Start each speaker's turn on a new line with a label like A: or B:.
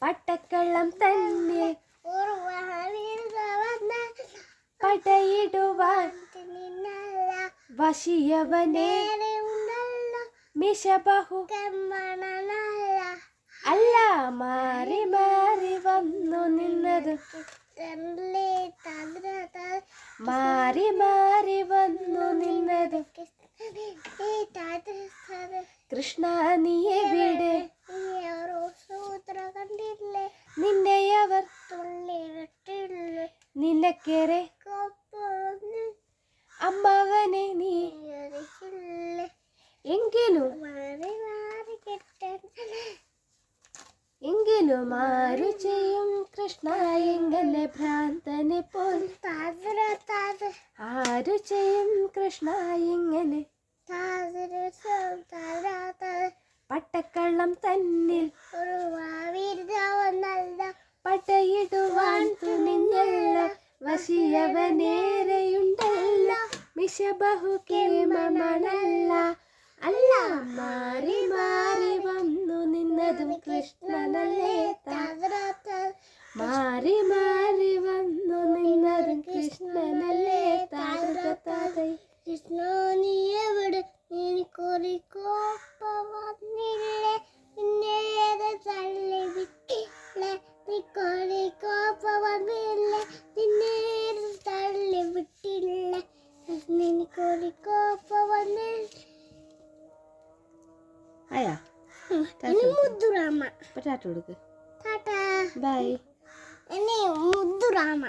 A: പട്ടക്കള്ളം തന്നെ പടയിടുവാൻ വശിയവനെ മിശബഹു അല്ല മാറി മാറി വന്നു നിന്നത് മാറി മാറി വന്നു നിന്നത് കൃഷ്ണ നീ എവിടെ നിന്നെയവർ നിനക്കേറെ അമ്മാവനെ നീ എങ്കിലും ആരു ചെയ്യും കൃഷ്ണ എങ്ങനെ ഭ്രാന്തനെ പോൽ ആരു ചെയ്യും കൃഷ്ണ എങ്ങനെ പട്ടക്കള്ളം തന്നിൽ പടയിടുവാൻ തുനിഞ്ഞല്ല വശിയവനേറെയുണ്ടല്ല മിശബഹു കേമമണല്ല അല്ല മാറി മാറി വന്നു നിന്നതും കൃഷ്ണനല്ലേ മാറി മാറി വന്നു നിന്നതും കൃഷ്ണനല്ലേ താതൈ
B: കൃഷ്ണ നീ എവിടെ എനിക്കൊരു കോപ്പ വന്നില്ലേ നിന്നെ തള്ളി വിട്ടില്ലേ നിക്കൊരു കോപ്പ വന്നില്ലേ നിന്നെ തള്ളി വിട്ടില്ലേ എനിക്കൊരു കോപ്പ വന്നില്ലേ
A: ആയാ
B: മുദ്ദുറാമ
A: ടാറ്റ കൊടുക്ക്
B: ടാറ്റാ
A: ബൈ
B: മുദ്ദുറാമ